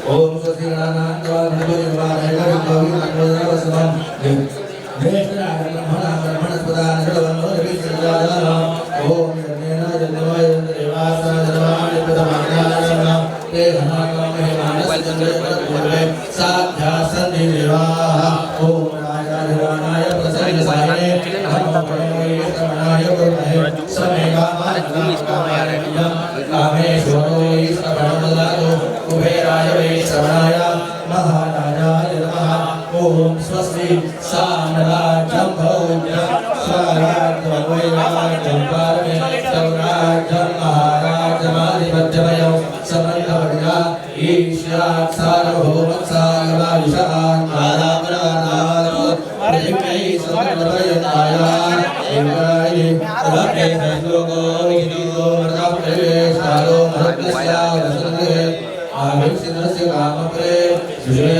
ओम स्वस्ति गणानां ओम स्वस्ति साम्राज्यं भौज्यं स्वराज्यं वैराज्यं पारमेश्वराज्यं महाराजमाधिपत्यमयं समन्वया ईश्यात् सार्वभौमः सार्वविशात् कालापराधात् पृथिव्यै समन्वयनाया एकाय रमे लोको विदो मर्तप्रेष्ठारो मर्तस्यावसन्ते आभिषितस्य कामप्रे सुषे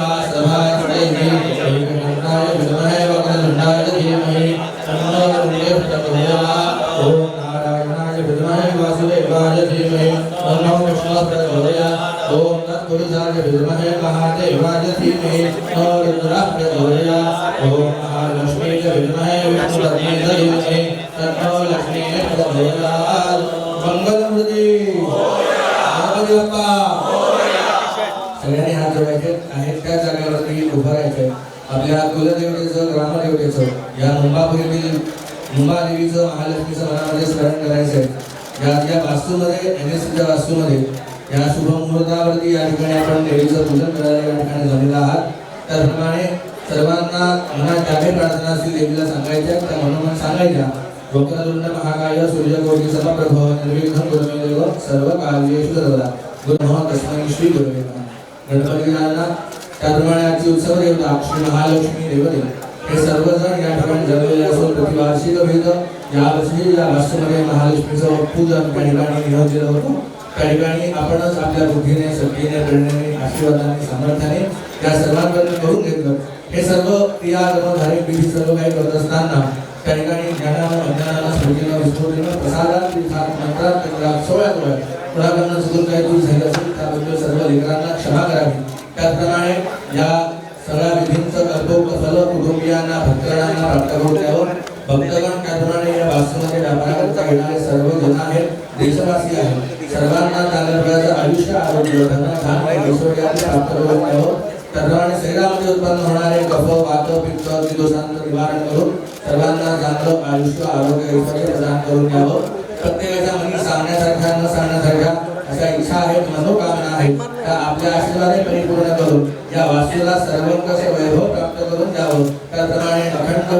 आसभास्ते एकनाय विद्महे वक्रतुण्डाय धीमहि तन्नो रुद्रे प्रचोदयात् ओम नारायणाय विद्महे वासुदेवाय धीमहि तन्नो विष्णुः प्रचोदयात् ओम तत्पुरुषाय विद्महे महादेवाय धीमहि तन्नो रुद्रः प्रचोदयात् ओम महालक्ष्मीय विद्महे विष्णुपत्न्यै धीमहि तन्नो लक्ष्मीः प्रचोदयात् मंगलमूर्ती सगळ्यांनी हात जोडायचे आहेत त्या जागेवरती उभं राहायचं आपल्या कुलदेवतेचं ग्रामदेवतेचं या मुंबापुरीतील मुंबादेवीचं महालक्ष्मीचं मनामध्ये स्मरण करायचं आहे या वास्तूमध्ये NSच्या वास्तूमध्ये या शुभ मुहूर्तावरती या ठिकाणी आपण देवीचं पूजन करायला या ठिकाणी जमलेला आहात त्याप्रमाणे सर्वांना मनात ज्या काही प्रार्थना असतील देवीला सांगायच्या त्या मनोमन सांगायच्या वक्रतुंड महाकाय सूर्यकोटि समप्रभ निर्विघ्नं कुरु मे देव सर्वकार्येषु सर्वदा गुरुः तस्मै श्री गुरुवे नमः गणपतींना त्याप्रमाणे आजची उत्सव देवता श्री महालक्ष्मी देवते हे सर्वजण या ठिकाणी जमलेले असून प्रतिवार्षिक भेट यावर्षी या वास्तूमध्ये महालक्ष्मीचं पूजन त्या ठिकाणी नियोजन होतं त्या ठिकाणी आपणच आपल्या बुद्धीने शक्तीने प्रेरणेने आशीर्वादाने सामर्थ्याने या सर्वांकडून करून घेतलं हे सर्व क्रियाकर्मधारी विधी सर्व काही करत असताना त्या ठिकाणी ज्ञानानं अज्ञानानं स्मृतीनं विस्मृतीनं प्रसादात तीर्थात मंत्रात तंत्रात सोळ्यात कुणाकडनं चुकून काही दूर झालं असेल त्याबद्दल सर्व लेकरांना क्षमा करावी त्याचप्रमाणे या सगळ्या विधींचं कर्तव्य फल कुटुंबियांना भक्तगणांना प्राप्त करून द्यावं भक्तगण त्याप्रमाणे या वास्तूमध्ये व्यापाराकरता येणारे सर्व जण आहेत देशवासी आहेत सर्वांना चांगल्या प्रकारचं आयुष्य आरोग्य धन धान्य ऐश्वर्याने प्राप्त करून द्यावं त्याप्रमाणे शरीरामध्ये उत्पन्न होणारे कफ वात पित्त दोषांचं निवारण करून सर्वांना चांगलं आयुष्य आरोग्य ऐश्वर्य प्रदान करून द्यावं प्रत्येकाच्या मनी सांगण्यासारख्या न सांगण्यासारख्या अशा इच्छा आहेत मनोकामना आहेत त्या आपल्या आशीर्वादाने परिपूर्ण करून या वास्तूला सर्वंकष वैभव प्राप्त करून द्यावं त्याप्रमाणे अखंड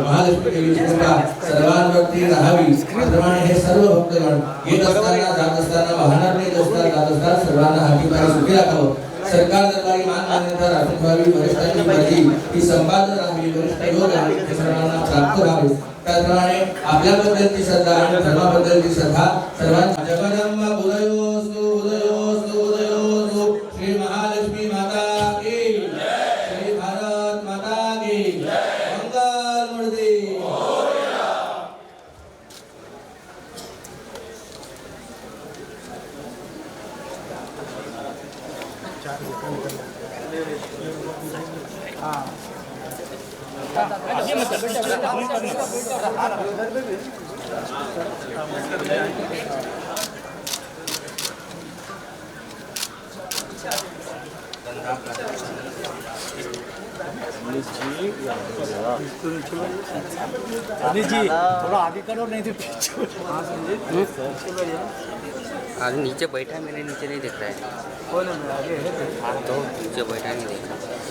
महालक्ष्मी देवीची कृपा सर्वांवरती राहावी त्याप्रमाणे हे सर्व भक्तगण येत असताना जात असताना वाहनात येत असताना जात असताना सर्वांना हाती पाय सुखी राखावं सरकार दरबारी मान मान्यता राखून व्हावी वरिष्ठांची मर्जी ही संपादन राहावी वरिष्ठ योग आहे ते सर्वांना प्राप्त व्हावे त्याप्रमाणे आपल्याबद्दलची श्रद्धा आणि धर्माबद्दलची श्रद्धा सर्वांच्या जगदंबा उदयोस्तु उदयोस्तु उदयोस्तु श्री महालक्ष्मी माता की श्री भारत माता की मंगल मूर्ती जी थोड़ा आगे करो नहीं तो पीछे आज नीचे बैठा मैंने नीचे नहीं दिख रहा है कौन है आगे है तो नीचे बैठा नहीं दिख रहा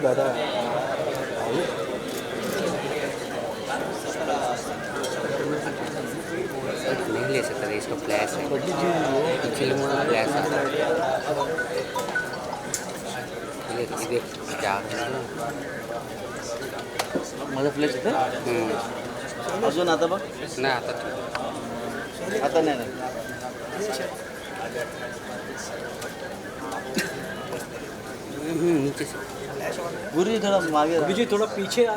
दादा नहीं ले सकता इसका फ्लैश है फिल्म फ्लैश आता है ये क्या माझा फ्लॅश येतं अजून आता बघ नाही आता आता नाही नीचे से गुरु जी थोड़ा आगे गुरु जी थोड़ा पीछे आ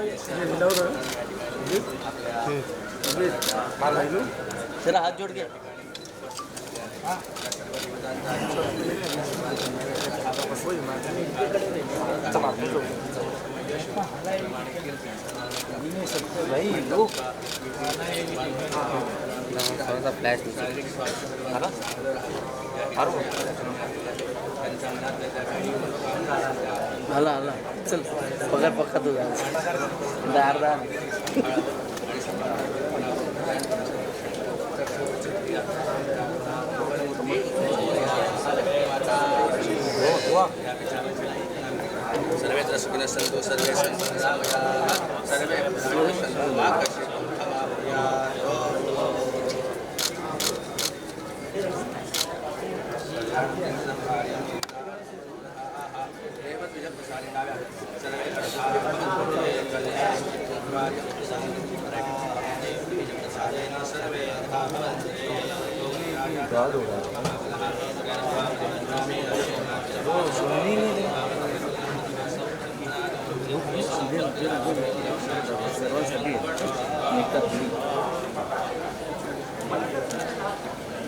जरा हाथ जोड़ के भाई लोग थोड़ा सा फ्लैश नीचे हला हला चल पगार पक्का तू दार दार सर्वे सुखिनः सन्तु सर्वे सन्तु निरामयाः सर्वे भद्राणि पश्यन्तु मा कश्चित् दुःखं वा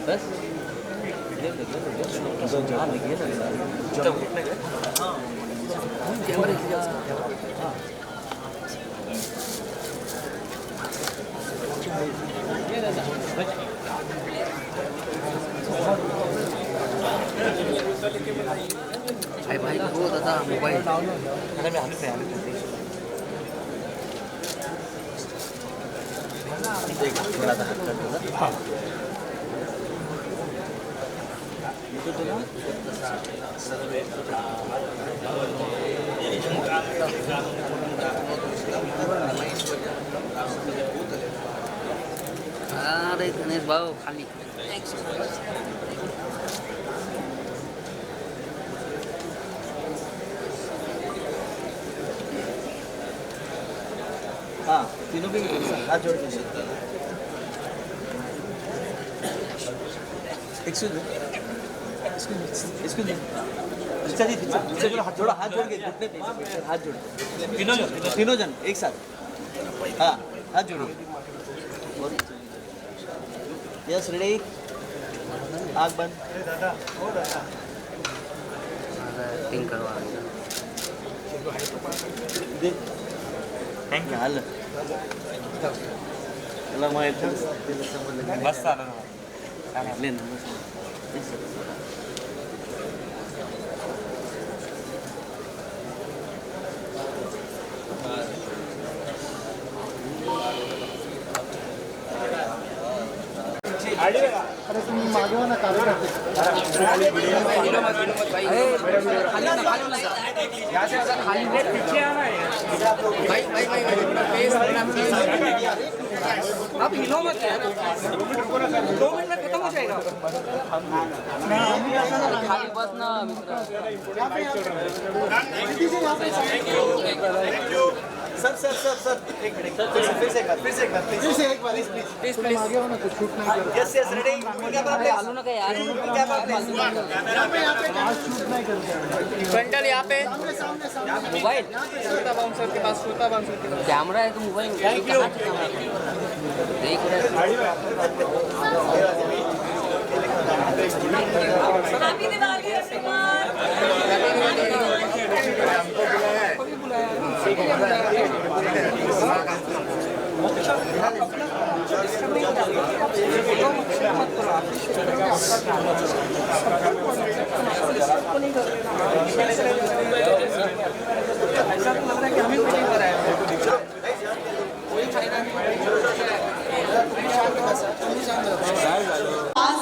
बस भाई वो दादा मोबाइल थोड़ा सा अरे गणेश भाऊ खाली हाँ तीनों भी हाथ जोड़ के एक्सक्यूज मी रिचा जी थोड़ा हाथ जोड़ के घुटने पे हाथ जोड़ तीनों जन एक साथ हाँ हाथ जोड़िए यस रेडी आग बंद पिंक करवा थँक्यू आलं त्याला माहिती बस आलं ना अरे तुम्ही मागवा ना कार्यकर्ते आप हिलो मत यार 2 मिनट में खत्म हो जाएगा खाली बस ना सर एक मिनट फिर से एक बार प्लीज प्लीज आगे हो ना तो शूट नहीं कर यस रेडी आलू ना क्या यार आज शूट नहीं करते फ्रंटल यहाँ पे मोबाइल श्रोता बाउंसर के पास कैमरा है तो मोबाइल देख रहे हैप्पी दिवाली कुमार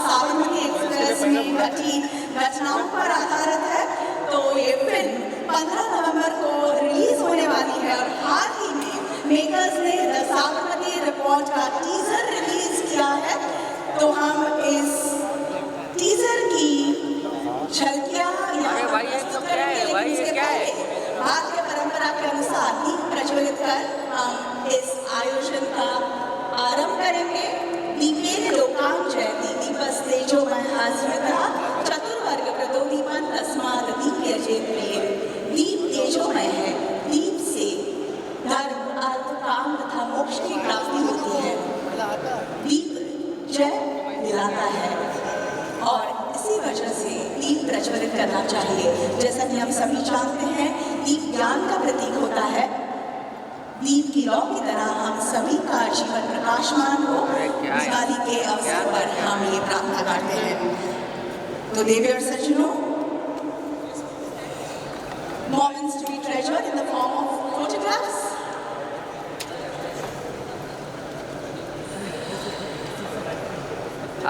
साबरमती एक्सप्रेस में घटी घटनाओं पर आधारित है। तो ये फिल्म 15 नवंबर को रिलीज होने वाली है और हाल ही में मेकर्स ने द साबरमती रिपोर्ट का टीजर रिलीज किया है। तो हम इस टीजर की झलकियां भारतीय परंपरा के अनुसार दीप प्रज्वलित कर हम इस आयोजन का आरंभ करेंगे। दीपेन लोकां जयति दीपस्तेजो महास्मृता चतुर्वर्ग कृतो दीपान् तस्मात् दीप्यजेत् प्रिये। ज्योतिर्मय है। दीप से धर्म, अर्थ, काम तथा मोक्ष की प्राप्ति होती है। दीप जय दिलाता है और इसी वजह से दीप प्रज्वलित करना चाहिए। जैसा कि हम सभी जानते हैं, दीप ज्ञान का प्रतीक होता है। दीप की लौ की तरह हम सभी का जीवन प्रकाशमान हो। दिवाली के अवसर पर हम ये प्रार्थना करते हैं। तो देवी और सज्जनों, moments to be treasured in the form of photographs.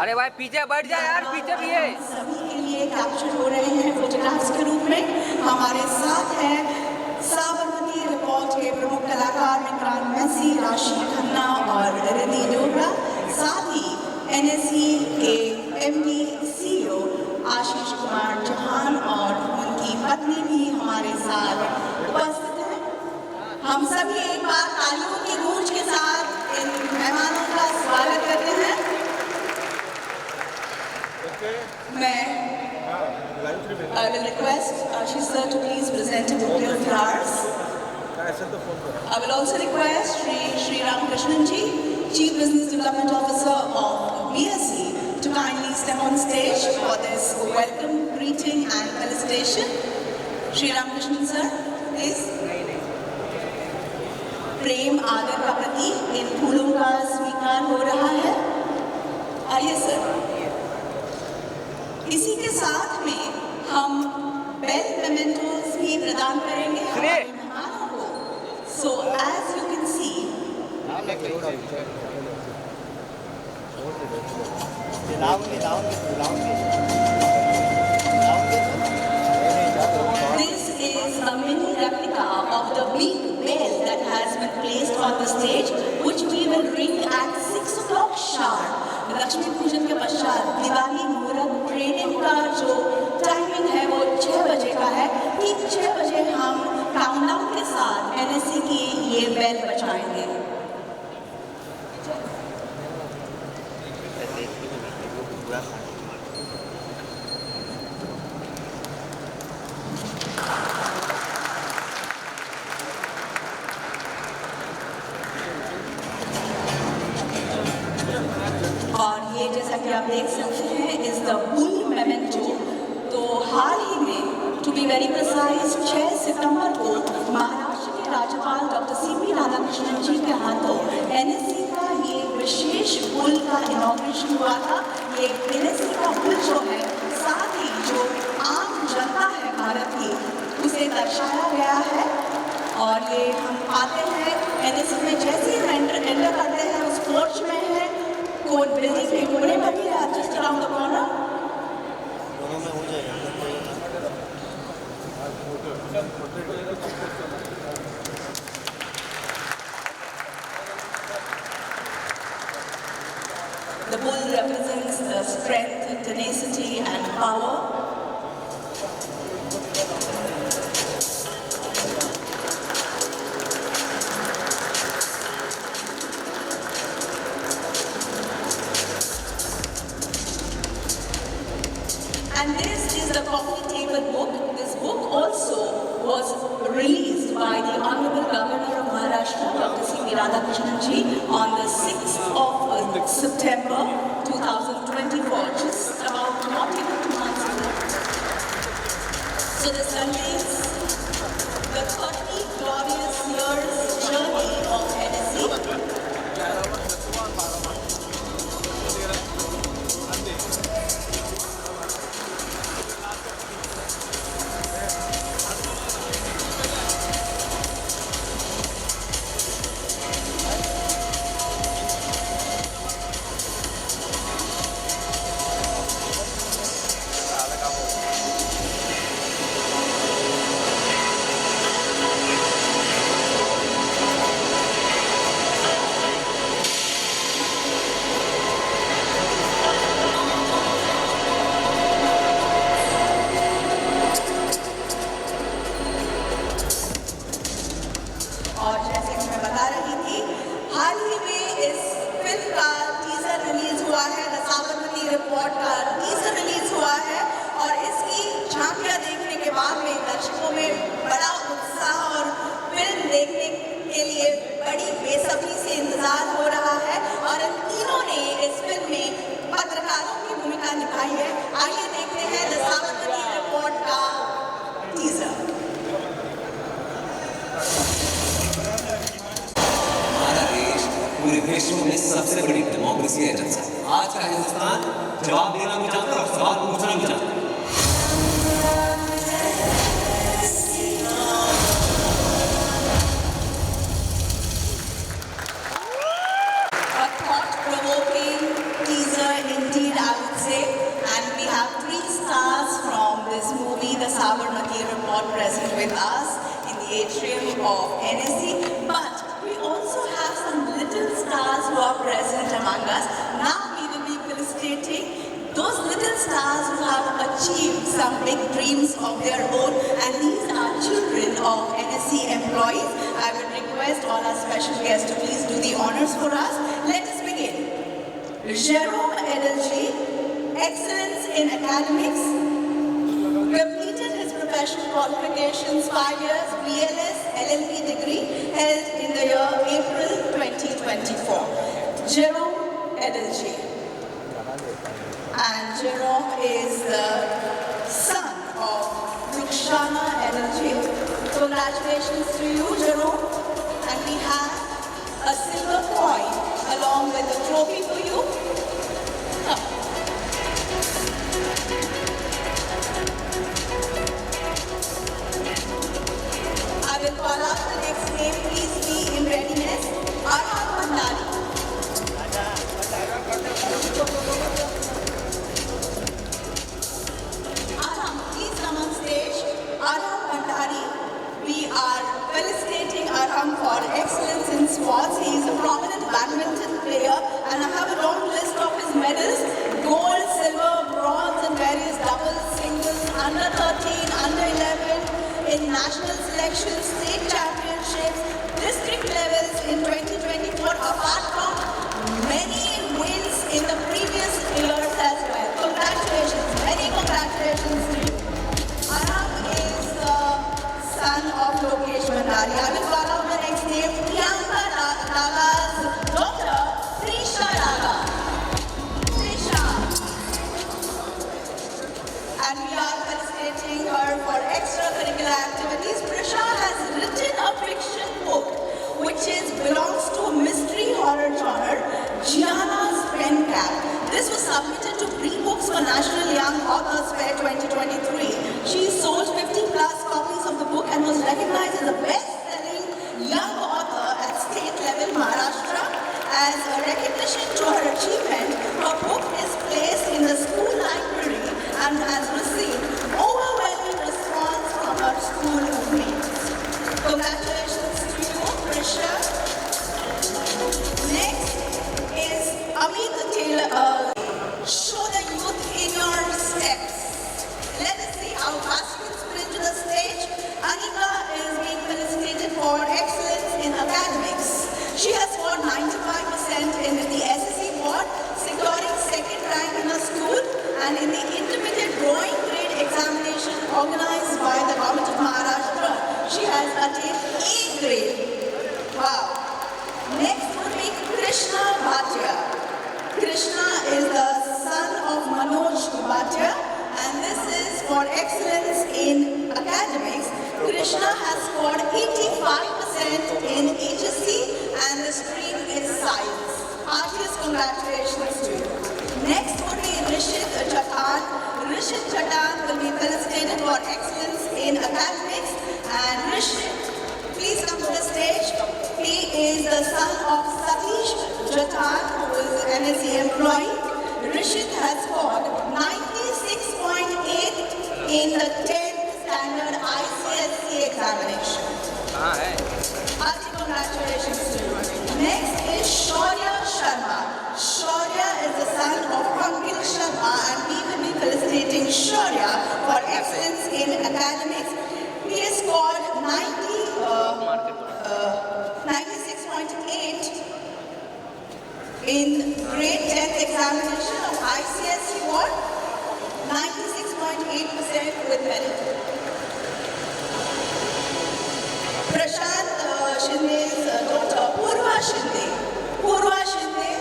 अरे भाई पीछे बैठ जा यार, पीछे भी है। सभी के लिए कैप्चर हो रहे हैं फोटोग्राफ्स के रूप में। हमारे साथ है साबरमती रिपोर्ट के प्रमुख कलाकार विक्रांत मैसी, राशि खन्ना और रिद्धि डोगरा। साथ ही NSE के MD CEO आशीष कुमार चौहान और उनकी पत्नी भी हमारे साथ उपस्थित हैं। हम सभी एक बार तालियों की गूंज के साथ इन मेहमानों का स्वागत करते हैं। I will request Ashish sir to please present a bouquet of flowers. I will also request Shri Ramakrishnan ji, Chief Business Development Officer of BSE, to kindly step on stage for this welcome, greeting and felicitation. Shri Ramakrishnan sir, please. प्रेम आदर का प्रतीक इन फूलों का स्वीकार हो रहा है। आइए sir. इसी के साथ में हम बेल मेमेंटोस भी प्रदान करेंगे हमारे मेहमानों को। So as you can see, this is a mini replica of the big bell that has been placed on the stage, which we will ring at 6 o'clock sharp. Lakshmi पूजन के पश्चात दिवाली मुहूर्त ट्रेनिंग का जो टाइमिंग है वो 6 बजे का है। ठीक 6 बजे हम काउंटडाउन के साथ NSE की ये बेल बजाएंगे। और ये जैसा कि आप देख सकते हैं इज द बुल मेमेंटो। तो हाल ही में, टू बी वेरी प्रिसाइज, 6 सितंबर को महाराष्ट्र के राज्यपाल डॉक्टर CP राधाकृष्णन जी के हाथों NSE का ये विशेष बुल का इनॉग्रेशन हुआ था। ये NSE का बुल जो है, साथ ही जो आम जनता है भारत की, उसे दर्शाया गया है। और ये हम पाते हैं NSE में जैसे ही एंटर करते हैं उस पोर्च में है, कोई बिल्डिंग के कोने में भी है, just around the corner. The bull represents the strength, tenacity and power. And this is the coffee table book. This book also was released by the Honorable Governor of Maharashtra, Dr. CP Radhakrishnan ji, on the 6th of September 2024, just about not even 2 months ago. So this contains the 30 glorious years journey of NSE. कैसी है जनता। आज का हिंदुस्तान जवाब देना भी चाहता है और सवाल पूछना भी चाहता है। A thought-provoking teaser indeed, I would say. And we have 3 stars from this movie, The Sabarmati Report, present with us in the atrium of NSC. But we also have some little stars who are present among us. Now we will be felicitating those little stars who have achieved some big dreams of their own. And these are children of NSC employees. I would request all our special guests to please do the honors for us. Let us begin. Jerome Edelji, excellence in academics, completed his professional qualifications 5 years, BLS, LLB degree, held in the year April 2024. Jerome Edelji. And Jerome is the son of Rukshana Edelji. Congratulations to you, Jerome. And we have a silver coin along with a trophy for you. I will call out the next name. Please be in readiness. Arham Bhandari. Arham, please come on stage. Arham Bhandari. We are felicitating Arham for excellence in sports. He is a prominent badminton player, and I have a long list of his medals: gold, silver, bronze, and various doubles, singles, under 13, under 11, in national selections, state championships, district levels in 2024, apart from many wins in the previous years as well. Congratulations, many congratulations to you. Arham is the son of Lokesh Bhandari. I will call out the next name, Priyanka Raga's daughter, Trisha Raga. Trisha. And we are felicitating her for extracurricular activities. Prisha has written a fiction book which belongs to mystery horror genre, Gianna's Pen Cap. This was submitted to pre-books for National Young Authors Fair 2023. She sold 50 plus copies of the book and was recognized as the best-selling young author at state level Maharashtra. As a recognition to her achievement, her book is placed in the school library and has received overwhelming response from her school mates. Congratulations to you, Prisha. Next is Amit Taylor. Show the youth in your steps. Let us see how fast you can sprint to the stage. Anika is being felicitated for excellence in academics. She has scored 95% in the SSC board, securing second rank in her school, and in the intermediate drawing grade examination organized by the Government of Maharashtra, she has attained A grade. Wow. Next would be Krishna Bhatia. Krishna is the son of Manoj Bhatia, and this is for excellence in academics. Krishna has scored 85% in HSC, and the stream is science. Heartiest congratulations to you. Next would be Rishit Chatan. Rishit Chatan will be felicitated for excellence in academics, and Rishit, please come to the stage. He is the son of Satish Chatan, who is an NSC employee. Rishit has scored 96.8 in the 10th standard ICSE examination. Hearty congratulations to you. Next is Shaurya Sharma. Shaurya is the son of Pankaj Sharma, and we will be felicitating Shaurya for excellence in academics. He has scored 96.8 in grade 10th examination of ICSE board, 96.8% with merit. Prashant Shinde's daughter, Purva Shinde. Purva Shinde,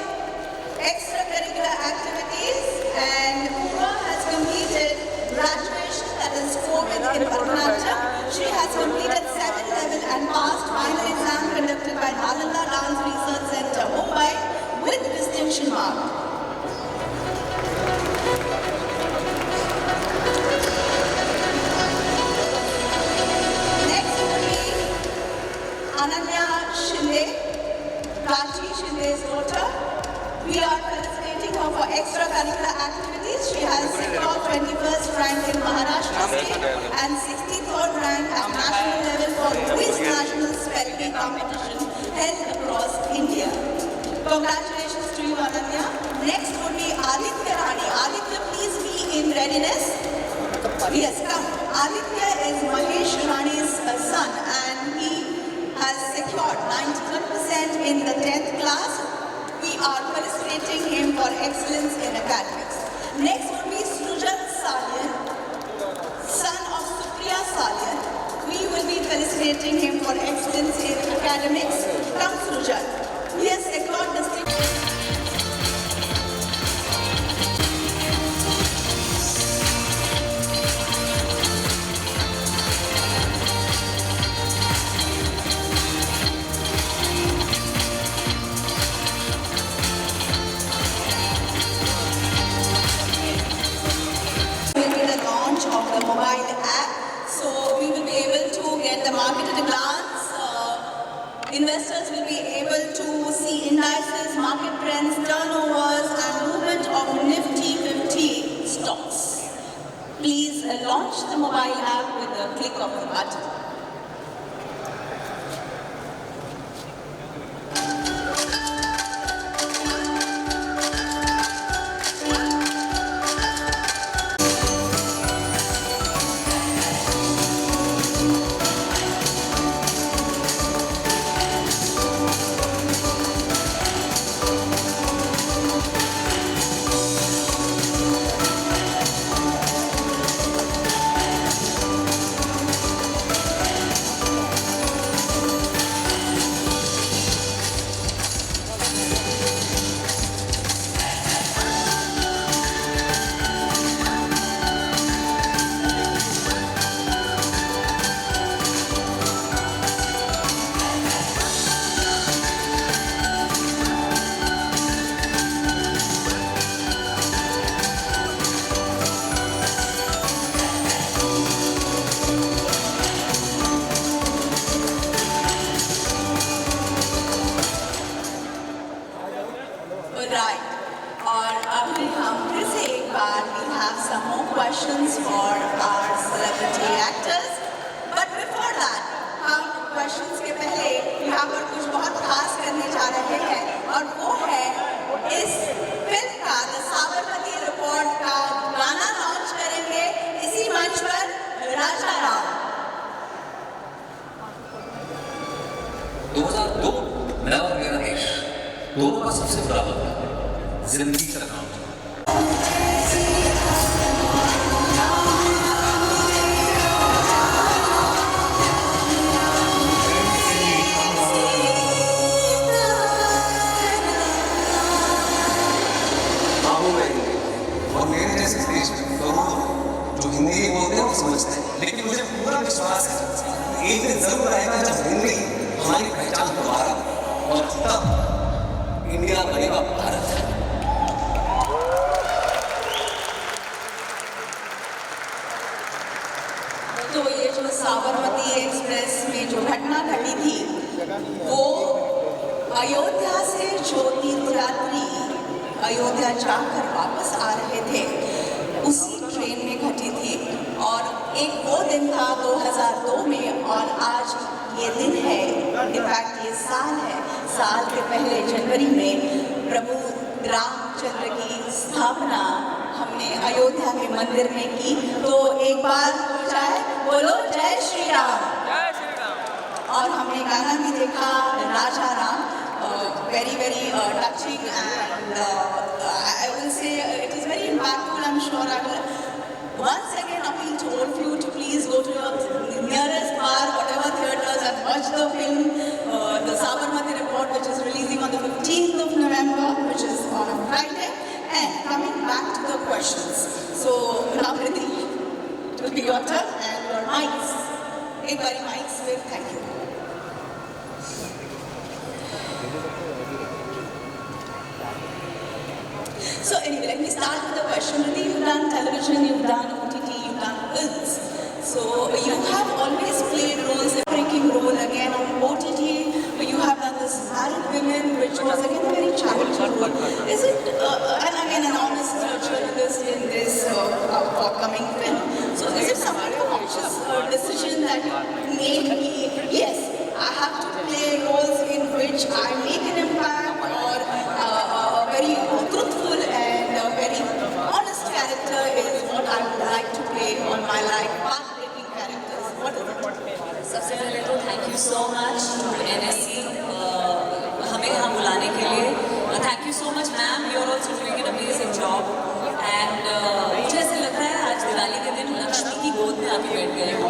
extracurricular activities, and Purva has completed graduation, that is COVID in Bharatanatyam. She has completed 7th level and passed final exam conducted by Nalanda Dance Research Center, Mumbai, with distinction mark. her for extracurricular activities. She has secured 21st rank in Maharashtra State and 63rd rank at national level for quiz national spelling competition held across India. Congratulations to you, Ananya. Next would be Aditya Rani. Aditya, please be in readiness. Yes, come. Aditya is Mahesh Rani's son and he has secured 91% in the 10th class. We are felicitating him for excellence in academics. Next would be Srujan Salian, son of Supriya Salian. We will be felicitating him for excellence in academics. Come, Srujan. He has secured district. Of the mobile app, so we will be able to get the market at a glance. Investors will be able to see indices, market trends, turnovers and movement of Nifty 50 stocks. Please launch the mobile app with a click of the button. Right. और अभी हम फिर से एक बार we have some more questions for our celebrity actors. But before that, हम questions के पहले यहाँ पर कुछ बहुत खास करने जा रहे हैं और वो है इस फिल्म का The साबरमती रिपोर्ट का गाना लॉन्च करेंगे इसी मंच पर राजा राम। 2002 मेरा और मेरा देश दोनों का सबसे बड़ा बदलाव जिंदगी का काम। और मेरे जैसे देश में लोगों जो हिंदी बोलते हैं वो समझते हैं, लेकिन मुझे पूरा विश्वास है एक दिन जरूर आएगा जब हिंदी हमारी पहचान दोबारा और तब इंडिया बनेगा भारत। तो ये जो साबरमती एक्सप्रेस में जो घटना घटी थी वो अयोध्या से जो तीर्थयात्री अयोध्या जाकर वापस आ रहे थे उसी ट्रेन में घटी थी और एक वो दिन था 2002 में और आज ये दिन है, इनफैक्ट ये साल है। साल के पहले जनवरी में प्रभु रामचंद्र की स्थापना हमने अयोध्या के मंदिर में की। तो एक बार हो जाए बोलो जय श्री राम। और हमने गाना भी देखा राजा Ram, very touching and I will say it is very impactful. I'm sure I will once again appeal to all of you to please go to your nearest bar, whatever theatres, and watch the film, the Sabarmati Report, which is releasing on the 15th of November, which is on a Friday. And coming back to the questions. So, Navriti, it will be your turn and your mics. Ek bari mics with thank you. So anyway, let me start with the question. Riti, you've done television, you've done OTT, you've done films. So you have always played roles, a breaking role again on OTT. You have done this Married Women, which was again a very challenging role. Is it, and again so much to NSC हमें यहाँ बुलाने के लिए. Thank you so much, ma'am. You're also doing an amazing job. And मुझे ऐसे लग रहा है आज दिवाली के दिन लक्ष्मी की गोद में आके बैठ गए हो.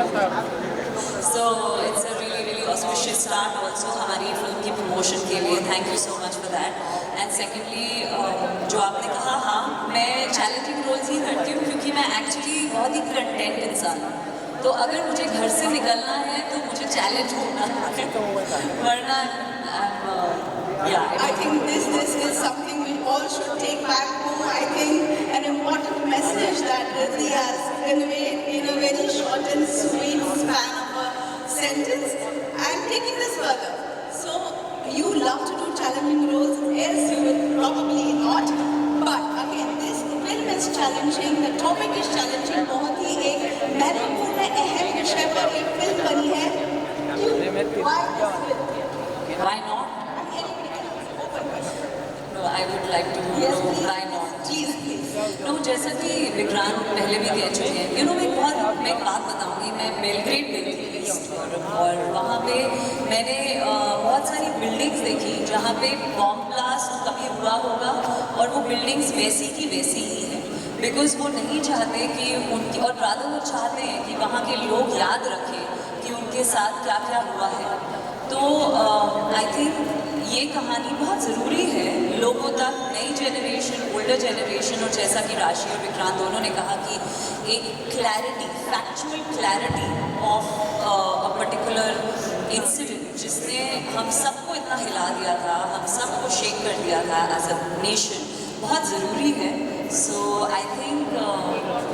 So it's a really auspicious start also हमारी फिल्म की प्रमोशन के लिए. Thank you so much for that. And secondly, जो आपने कहा, हाँ मैं चैलेंजिंग रोल्स ही करती हूँ क्योंकि मैं एक्चुअली बहुत ही कंटेंट इंसान हूँ. तो अगर मुझे घर से निकलना है तो मुझे चैलेंज होना है, वरना I think this is something we all should take back home. I think an important message that Riddhi has conveyed in a very short and sweet span of a sentence. I'm taking this further. So you love to do challenging roles. Yes, you will probably not. But again, this film is challenging. The topic is challenging. बहुत ही एक महत्वपूर्ण अहम विषय पर एक film बनी है. Why this film? Why not? No, I would like to know why not. Please. No, जैसा कि विक्रांत पहले भी कह चुके हैं, मैं एक बात बताऊंगी. मैं बेलग्रेड गई थी ईस्ट और वहाँ पे मैंने बहुत सारी बिल्डिंग्स देखी जहाँ पे बॉम्ब ब्लास्ट कभी हुआ होगा और वो बिल्डिंग्स वैसी की वैसी ही है. बिकॉज वो नहीं चाहते कि उनकी, और राधा वो चाहते हैं कि वहाँ के लोग याद रखें कि उनके साथ क्या क्या हुआ है. तो आई थिंक ये कहानी बहुत ज़रूरी है लोगों तक, नई जनरेशन, ओल्डर जनरेशन, और जैसा कि राशि और विक्रांत दोनों ने कहा कि एक clarity, factual clarity of a particular incident जिसने हम सबको इतना हिला दिया था, हम सबको शेक कर दिया था एज अ नेशन, बहुत ज़रूरी है. सो आई थिंक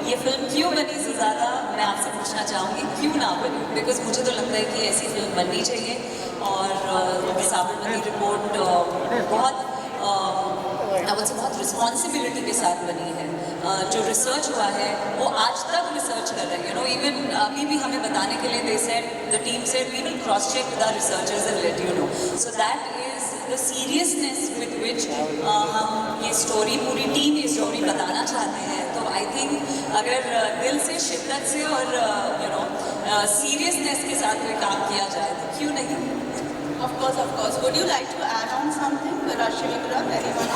ये फिल्म क्यों बनी से ज़्यादा मैं आपसे पूछना चाहूँगी क्यों ना बनी. बिकॉज मुझे तो लगता है कि ऐसी फिल्म बननी चाहिए. और साबरमती रिपोर्ट बहुत रिस्पॉन्सिबिलिटी के साथ बनी है. जो रिसर्च हुआ है वो आज तक रिसर्च कर रहे हैं. इवन अभी भी हमें बताने के लिए they said, the team said we will cross check with our researchers and let you know. So that is the seriousness with which हम ये स्टोरी, पूरी टीम ये स्टोरी बताना चाहते हैं. तो आई थिंक अगर दिल से, शिद्दत से और सीरियसनेस के साथ कोई काम किया जाए तो क्यों नहीं. Of course. Would you like to add on something, Rashi Vikrant? Anyone?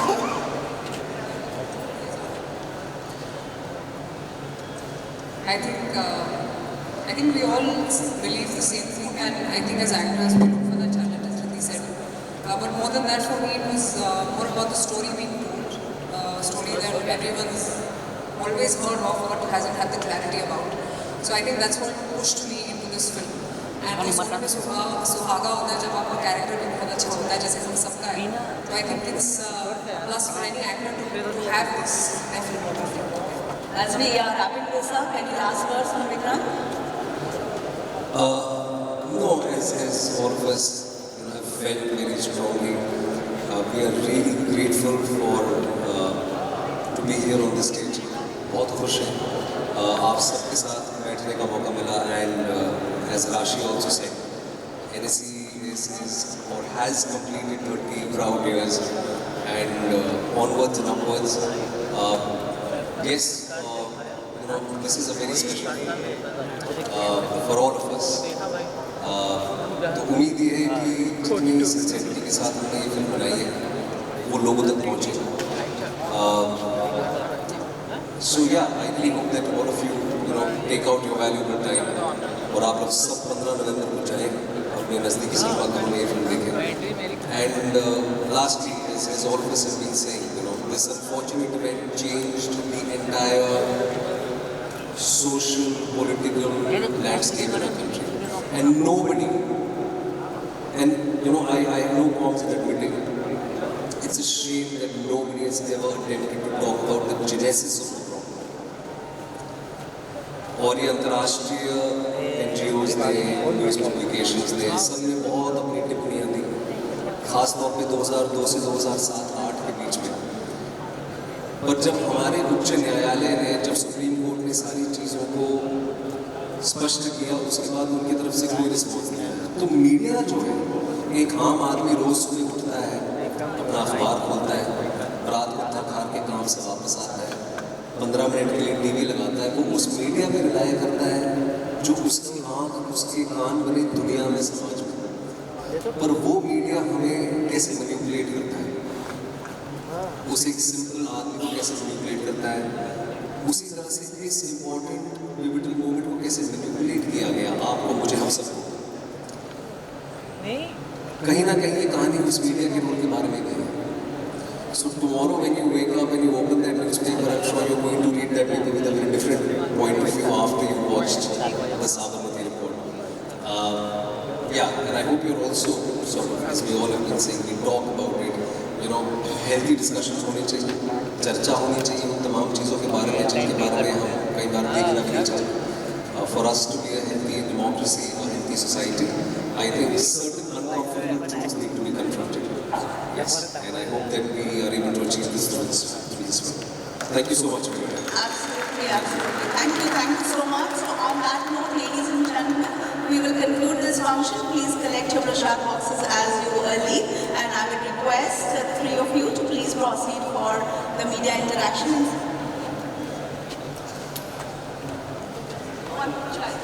I think we all believe the same thing, and I think as actors we look for the challenge, as Riddhi said. But more than that, for me, it was more about the story being told, a story that everyone's always heard of but hasn't had the clarity about. So I think that's what pushed me into this film. And उस समय में सुहागा होता है जब आपका character भी बहुत अच्छा होता है जैसे हम सबका है. तो I think it's plus for any actor to have this. I feel बहुत. As we are wrapping this up, any last words from Vikrant? No, as all of us have felt very strongly, we are really grateful for to be here on this stage. बहुत खुश हैं आप सबके साथ बैठने का मौका मिला. And as Rashi also said, NSC is or has completed 30 proud years and onwards and upwards. Yes, this is a very special day for all of us. तो उम्मीद ये है कि जितनी सिंसियरिटी के साथ हमने ये फिल्म बनाई है वो लोगों तक पहुँचे. So yeah, I really hope that all of you take out your valuable time और आप लोग सब 15 नवंबर को जाएं अपने नज़दीकी सिनेमा घर में ये फिल्म देखें. And lastly, as all of us have been saying, this unfortunate event changed the entire social, political landscape in our country. And nobody, and I have no qualms in admitting it, it's a shame that nobody has ever attempted to talk about the genesis of the problem. और ये अंतर्राष्ट्रीय NGOs ने, news publications ने, सबने बहुत अपनी टिप्पणियाँ दी, खासतौर पे 2002 से 2007-08 के बीच में. पर जब हमारे उच्च न्यायालय ने, जब सुप्रीम कोर्ट ने सारी चीज़ों को स्पष्ट किया, उसके बाद उनकी तरफ से कोई रिस्पॉन्स नहीं आया. तो मीडिया जो है, एक आम आदमी रोज़ सुबह उठता है, अपना अखबार खोलता है, रात को थक हार के काम से वापस आता है, 15 मिनट के लिए टीवी लगाता है, वो उस मीडिया पे रिलाय करता है जो उसकी आँख, उसके कान बने दुनिया में, समाज में. पर वो मीडिया हमें कैसे मैनिपुलेट करता है, उस एक सिंपल आदमी को कैसे मैनिपुलेट करता है, उसी तरह से इस इम्पोर्टेंट पिवटल मोमेंट को कैसे मैनिपुलेट किया गया आपको, मुझे, हम सबको। कहीं ना कहीं ये कहानी उस मीडिया के रोल के बारे में नहीं है। So tomorrow when you wake up and you open that newspaper, I'm sure you're going to read that paper with a very different point of view after you watched the Sabarmati report. Yeah, and I hope you're also sort of, as we all have been saying, we talk about it. You know, healthy discussions होनी चाहिए, चर्चा होनी चाहिए उन तमाम चीज़ों के बारे में जिनके बारे में हम कई बार देखना भी नहीं चाहते. For us to be a healthy democracy, a healthy society, I think certain uncomfortable truths need to be confronted. Yes, and I hope that we are able to achieve this through this work. Thank you so much for your time. Absolutely, absolutely. Thank you so much. So on that note, ladies and gentlemen, we will conclude this function. Please collect your prasad boxes as you leave, and I would request the three of you to please proceed for the media interaction. One child.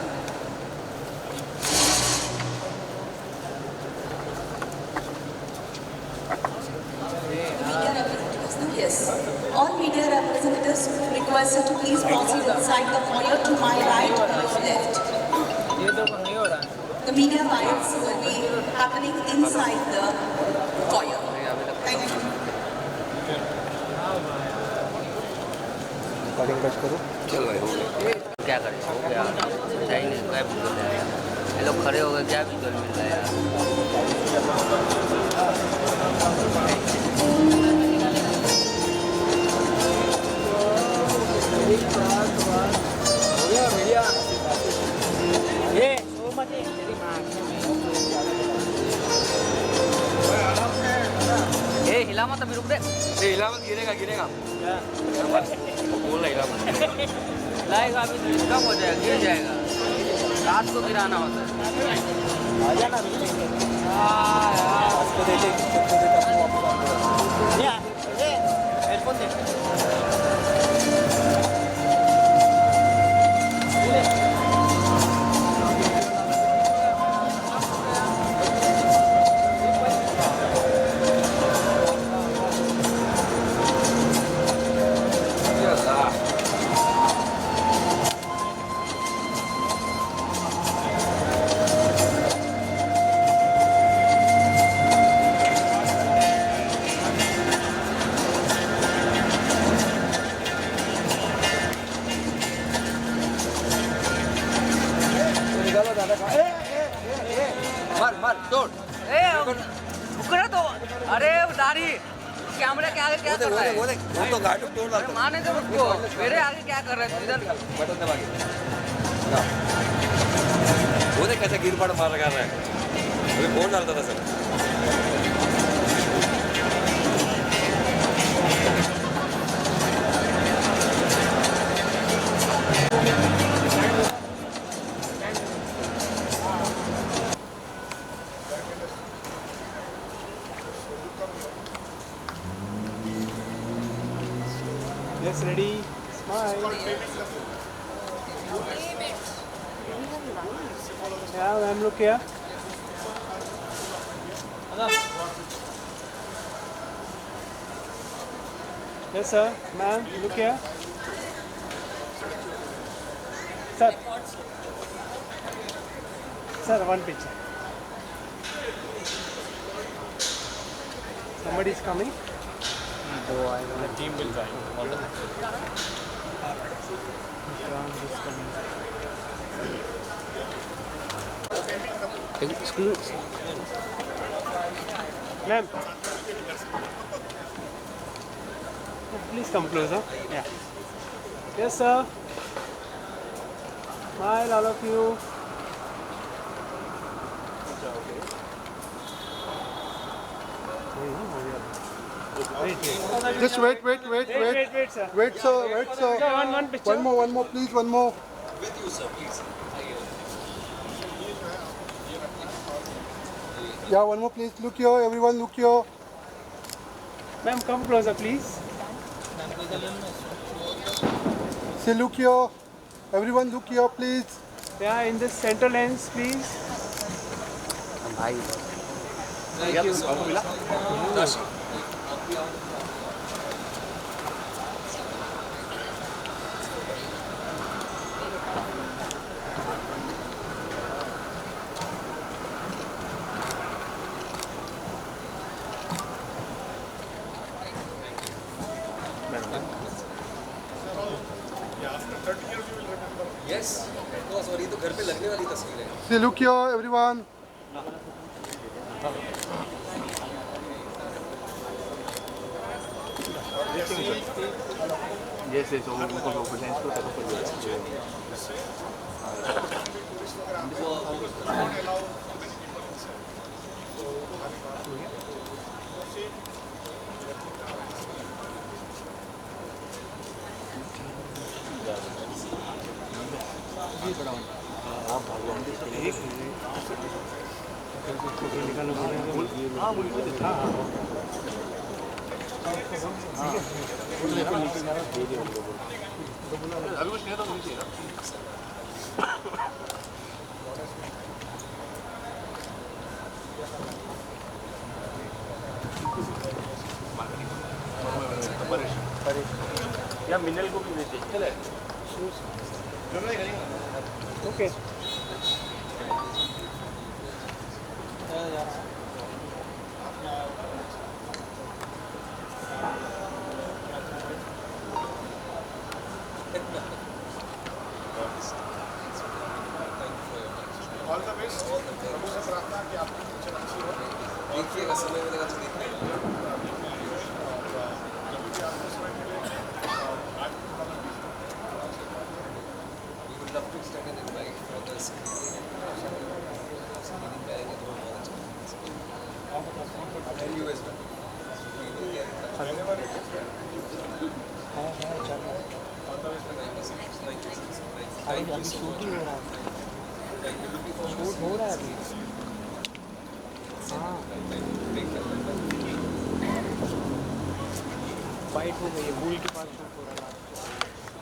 Media representatives, no? Yes. All media representatives requested to please proceed inside the foyer to my right or your left. The media bites will be happening inside the foyer. Thank you. चलो भाई, हो गया। क्या करें, हो गया, चाहिए क्या विजुअल है यार, ये लोग खड़े हो गए, क्या विजुअल मिल रहा है यार। हिला मत, अभी रुक दे। हिला मत, गिरेगा बोल हिला मत, लाएगा अभी तो कम हो जाएगा, गिर जाएगा, रात को गिराना होता है। मर तोड़, उकड़ा तो, अरे दाढ़ी कैमरे के आगे क्या कर रहा है? वो तो गाड़ी तोड़ रहा है, मारने दो उसको, मेरे आगे क्या कर रहा है? इधर बटन दबा के, वो देख कैसे गिर पड़ मार रहा है, अभी फोन डालता था sir. Yes, ready. Smile. Yeah, ma'am, look here. Yes, sir. Ma'am, look here. Sir. Sir, one picture. Somebody is coming. The team will join. All the Ma'am, please come closer. Yeah. Yes, sir. Smile, all of you. Just wait, sir. Wait, sir. Sir, one picture. One more, please, one more. With you, sir, please. Yeah, one more, please. Look here, everyone, look here. Ma'am, come closer, please. Say, look here. Everyone, look here, please. Yeah, in the center lens, please. भाई Yes, of course. और ये तो घर पे लगने वाली तस्वीर है. See, look here, everyone. Yes, yes, uनको presents को तब अभी कुछ नहीं तो मुझे चाहिए या मिनरल को भी भेज दे चले ओके देखिएगा समय मिलेगा तो देखिएगा. We would love to extend an invite for the screening pairing and all that. And you as well. We will get in touch.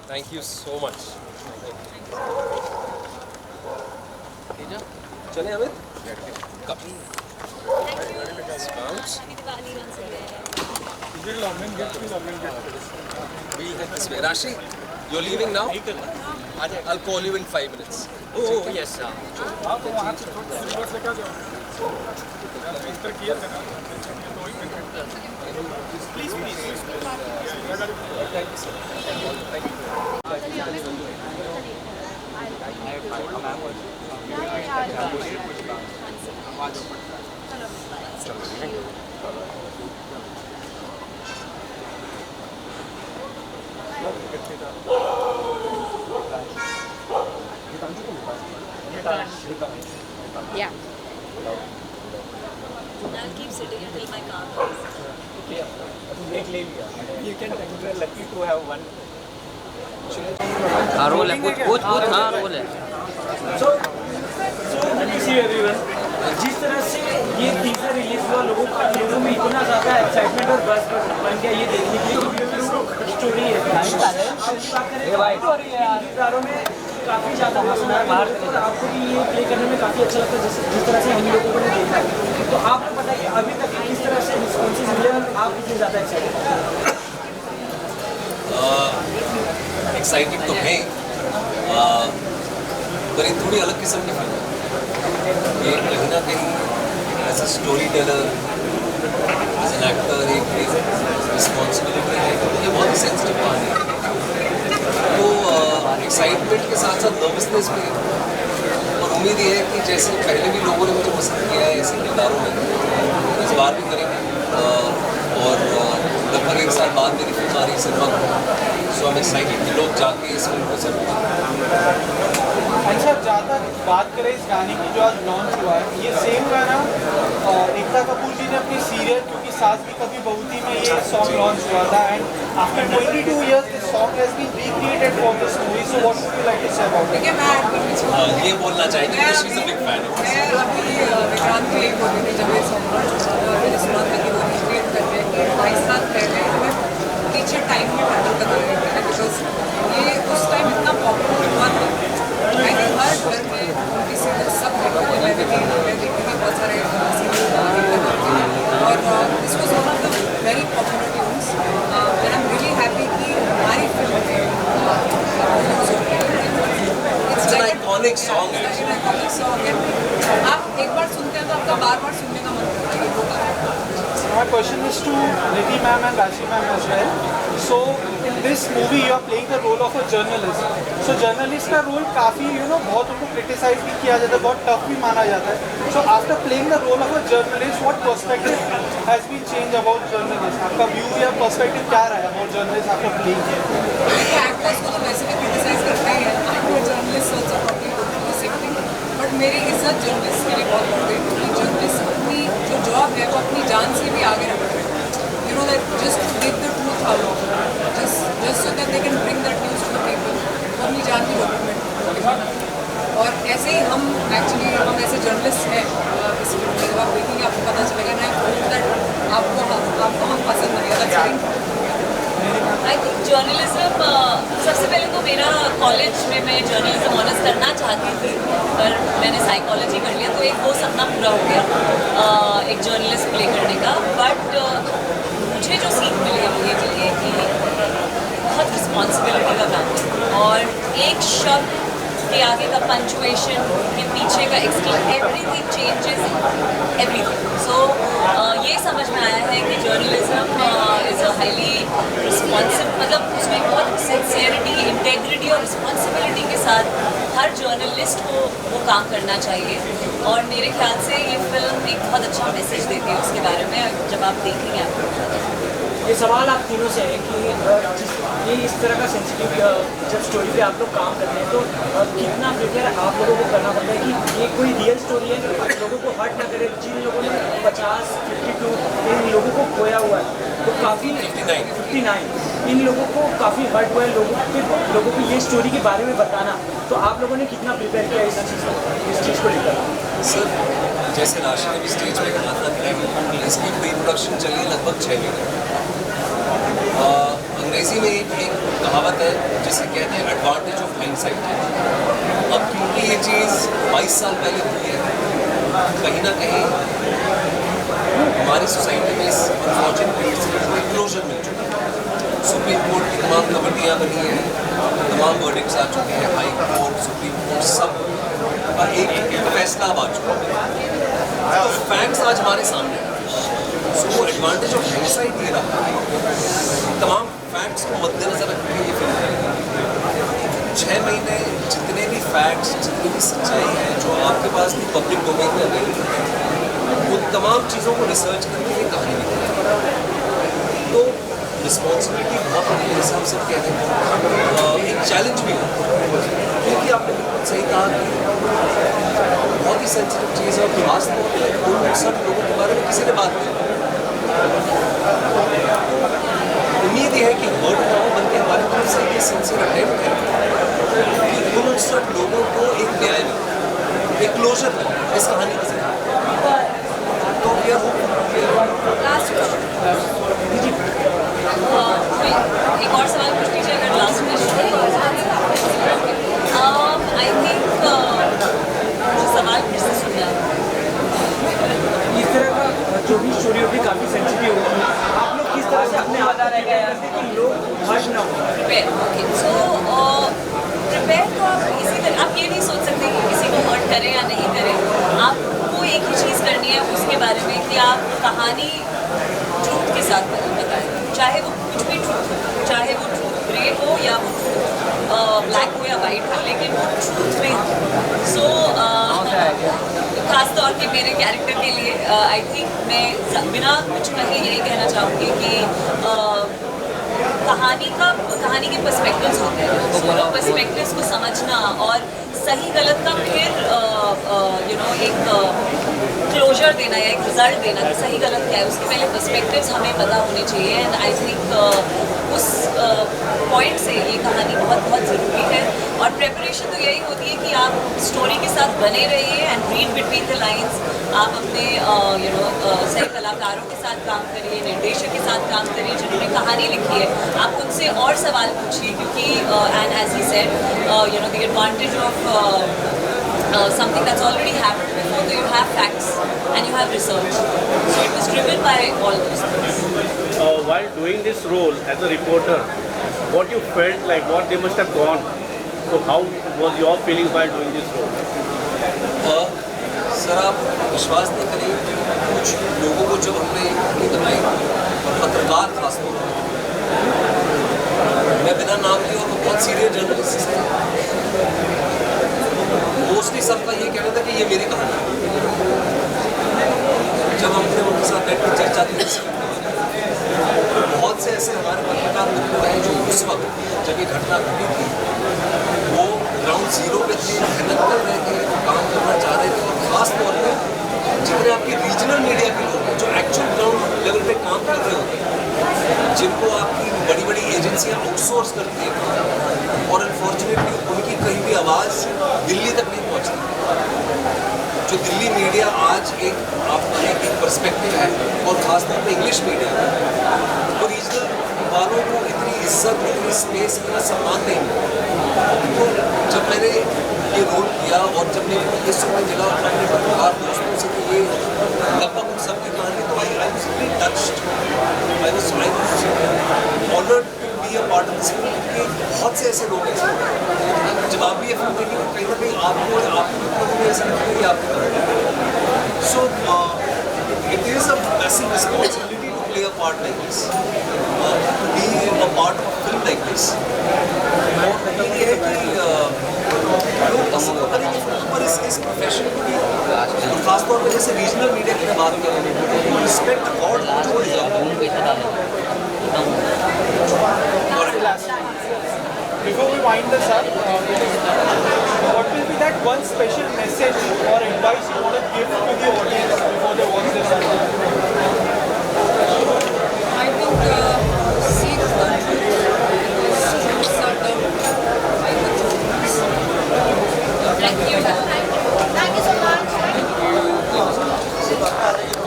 Thank you so much. चले Amit. Bounce. We'll head this way. Rashi, you're leaving now? I'll call you in 5 minutes. Oh yes, sir. Please. Thank you. Yeah. I'll keep sitting until my car comes. You can consider lucky to have one. हाँ role है कुछ हाँ role है. जिस तरह से ये teaser release हुआ लोगों में इतना ज़्यादा एक्साइटमेंट और बस बन गया ये देखने के लिए स्टोरी है. किरदारों में काफ़ी ज़्यादा मसला है और आपको भी ये प्ले करने में काफ़ी अच्छा लगता है जिस तरह से हम लोगों को देखा है. तो आपको बताइए अभी तक किस तरह से रिस्पॉन्सेज मिले और आप कितने ज़्यादा एक्साइटेड हैं? एक्साइटेड तो हैं, पर ये थोड़ी अलग किस्म की फिल्म है. ये कहीं ना कहीं as a story teller, as an actor एक रिस्पॉन्सिबिलिटी है. ये बहुत ही सेंसिटिव कहानी है. तो एक्साइटमेंट के साथ साथ नर्वसनेस भी है. और उम्मीद ये है कि जैसे पहले भी लोगों ने मुझे पसंद किया है ऐसे किरदारों में, इस बार भी करेंगे. और लगभग 1 साल बाद मेरी फिल्म आ रही है सिनेमा को. सो हम एक्साइटेड कि लोग जाके इस फिल्म को जरूर. अच्छा, ज़्यादा बात करें इस गाने की जो आज लॉन्च हुआ है, ये सेम गाना एकता कपूर जी ने अपने सीरियल क्योंकि सास भी कभी बहुती में ये सॉन्ग लॉन्च हुआ था and after 22 years this song has been recreated for this movie. So what would you like to say about it? ये बोलना चाहेंगे कि she is a big fan. मैं अभी विक्रांत को एक बोली थी जब ये सॉन्ग लॉन्च हुआ था और मैंने सुना था कि वो रिक्रिएट कर रहे हैं कि 22 साल पहले हमें पीछे टाइम में ट्रैवल करना है बिकॉज ये उस टाइम इतना पॉपुलर हुआ था. आई थिंक हर घर में किसी सब देखते हैं. मैं देखती थी बहुत सारे serial Sashi ma'am as well. So in this movie you are playing the role of a journalist. So journalist का role काफ़ी बहुत उनको criticize भी किया जाता है, बहुत tough भी माना जाता है. So after playing the role of a journalist, what perspective has been changed about journalists? आपका view या perspective क्या रहा है about journalists after playing? Actors को तो वैसे भी क्रिटिसाइज करते ही है, journalist also probably the same thing. But मेरी इज्जत जर्नलिस्ट के लिए बहुत बढ़ गई क्योंकि जर्नलिस्ट अपनी जो जॉब है वो अपनी जान से भी आगे रख रहे हैं. You know that just give the truth out, just so that they can bring that news to the people. वो अपनी जान की डॉक्यूमेंट. और ऐसे ही हम एक्चुअली हम ऐसे जर्नलिस्ट हैं. इस फिल्म में जब आप देखेंगे आपको पता चलेगा ना दैट आपको हम पसंद नहीं आता. आई थिंक जर्नलिज्म सबसे पहले तो मेरा कॉलेज में मैं जर्नलिज्म ऑनर्स करना चाहती थी, पर मैंने साइकोलॉजी कर लिया, तो एक वो सपना पूरा हो गया एक जर्नलिस्ट प्ले करने का. बट मुझे जो सीख मिली है वो ये मिली है कि बहुत रिस्पॉन्सिबिलिटी का काम है और एक शब्द के आगे का पंचुएशन के पीछे का एवरीथिंग चेंजेस एवरीथिंग. सो ये समझ में आया है कि journalism is a highly responsive, मतलब उसमें बहुत सिंसियरिटी, इंटेग्रिटी और रिस्पॉन्सिबिलिटी के साथ हर जर्नलिस्ट को वो काम करना चाहिए. और मेरे ख्याल से ये फिल्म एक बहुत अच्छा मैसेज देती है उसके बारे में. जब आप देखेंगे आपको ये सवाल आप तीनों से है कि ये इस तरह का सेंसिटिव जब स्टोरी पे आप लोग काम करते हैं तो कितना प्रिपेयर आप लोगों को करना पड़ता है कि ये कोई रियल स्टोरी है जो लोगों को हर्ट ना करे. जिन लोगों ने 50-52 इन लोगों को खोया हुआ है तो काफ़ी 59 इन लोगों को काफ़ी हर्ट हुआ है. लोगों को ये स्टोरी के बारे में बताना, तो आप लोगों ने कितना प्रिपेयर किया इस चीज़ को लेकर? सर जैसे राशि ने भी स्टेज पे कहा था कि इसकी प्री प्रोडक्शन चली लगभग 6 महीने. अंग्रेजी में एक कहावत है जिसे कहते हैं एडवांटेज ऑफ हाइंडसाइट. अब क्योंकि ये चीज़ 22 साल पहले हुई है, कहीं ना कहीं हमारी सोसाइटी में इस अनफॉर्चुनेट क्लोजर मिल चुका है. सुप्रीम कोर्ट की तमाम कमेटियाँ बनी हैं, तमाम वर्डिक्ट्स आ चुके हैं, हाई कोर्ट, सुप्रीम कोर्ट, सब का एक फैसला आ चुका है. तो फैक्ट्स आज हमारे सामने हैं. सो एडवांटेज ऑफ हाइंडसाइट ये रहा, तमाम फैक्ट्स को मद्देनजर रख के ये फिल्म करेंगे. 6 महीने जितने भी फैक्ट्स, जितनी भी सच्चाई है जो आपके पास भी पब्लिक डोमेन में अवेलेबल है, उन तमाम चीज़ों को रिसर्च करके ये कहानी निकली. तो रिस्पॉन्सिबिलिटी बहुत बड़ी है, जैसे हम सब कहते हैं. एक चैलेंज भी है क्योंकि आपने बिल्कुल सही कहा कि बहुत ही सेंसिटिव चीज़ है और खास तौर पर उन सब लोगों के बारे में किसी ने बात नहीं. उम्मीद ये है कि हर्ट ना हो, बल्कि हमारी तरफ से ये सिंसियर अटेम्प्ट है कि उन सब लोगों को एक न्याय मिले, एक क्लोजर मिले इस कहानी के जरिए. तो ये एक और सवाल पूछ लीजिए अगर लास्ट क्वेश्चन. आई थिंक सवाल फिर से सुनना. इस तरह का जो भी स्टोरी होगी काफ़ी सेंसिटिव होगी, आप लोग किस तरह से अपने आधा रह गए कि लोग हर्ट ना हो? प्रिपेयर. ओके, सो प्रिपेयर तो आप इसी तरह आप ये नहीं सोच सकते कि किसी को हर्ट करें या नहीं करें. आपको एक ही चीज़ करनी है उसके बारे में कि आप कहानी ट्रूथ के साथ बताएं, चाहे वो कुछ भी ट्रूथ हो, चाहे वो ट्रूथ ग्रे हो या वो ब्लैक हो या वाइट हो, लेकिन वो ट्रूथ में हो. सो खास तौर पे मेरे कैरेक्टर के लिए आई थिंक मैं बिना कुछ कहे यही कहना चाहूँगी कि कहानी के पर्सपेक्टिव्स होते हैं, दोनों पर्सपेक्टिव्स को समझना और सही गलत का फिर एक क्लोजर देना या एक रिजल्ट देना कि सही गलत क्या है, उसके पहले पर्सपेक्टिव्स हमें पता होने चाहिए. एंड आई थिंक उस पॉइंट से ये कहानी बहुत ज़रूरी है. और प्रेपरेशन तो यही होती है कि आप स्टोरी के साथ बने रहिए and read between the lines. आप अपने सही कलाकारों के साथ काम करिए, निर्देशक के साथ काम करिए जिन्होंने कहानी लिखी है. आप उनसे और सवाल पूछिए क्योंकि and as he said the advantage of something that's already happened before, so you have facts and you have research. So it was driven by all those things. While doing this role as a reporter, what you felt like, what they must have gone. So how was your feelings while doing this role? Sir आप विश्वास नहीं करेंगे, कुछ लोगों को जब हमने अपनी बनाई, और पत्रकार खासतौर पर, मैं बिना नाम लिए और वो बहुत सीनियर जर्नलिस्ट थे, मोस्टली सबका ये कहना था कि ये मेरी कहानी है। जब हमने उनके साथ बैठ कर चर्चा की, बहुत से ऐसे हमारे पत्रकार मित्र हैं जो उस वक्त जब ये घटना घटी थी वो ग्राउंड जीरो पे थे, मेहनत कर रहे थे, काम करना चाह रहे थे, और ख़ास तौर पे जितने आपके रीजनल मीडिया के लोग हैं जो एक्चुअल ग्राउंड लेवल पे काम कर रहे होते हैं, जिनको आपकी बड़ी बड़ी एजेंसियां आउटसोर्स करती हैं, और अनफॉर्चुनेटली उनकी कहीं भी आवाज़ दिल्ली तक नहीं पहुँचती। जो दिल्ली मीडिया आज एक आपका एक पर्सपेक्टिव है, और ख़ासतौर पे इंग्लिश मीडिया, तो रीजनल वालों को इतनी इज्जत, इतनी स्पेस, इतना सम्मान नहीं मिला। तो जब मैंने ये रोल किया और जब मेरे को ये सुनने मिला अपने पत्रकार दोस्तों से कि ये लगभग उन सबकी कहानी, तो I was really touched, I was honoured to be a part of this film, क्योंकि बहुत से ऐसे लोग हैं जब आप भी ये फिल्म देखेंगे कहीं ना कहीं आपको भी ऐसा लगता है कि आपकी तरह। So it is a massive responsibility to play a part like this, to be a part of film like this. और ये है कि लोग पसंद तो करेंगे पर इस प्रोफेशन को भी, और खासतौर पर जैसे रीजनल मीडिया की बात करें, respect accord Before we wind this up, what will be that one special message or advice you want to give to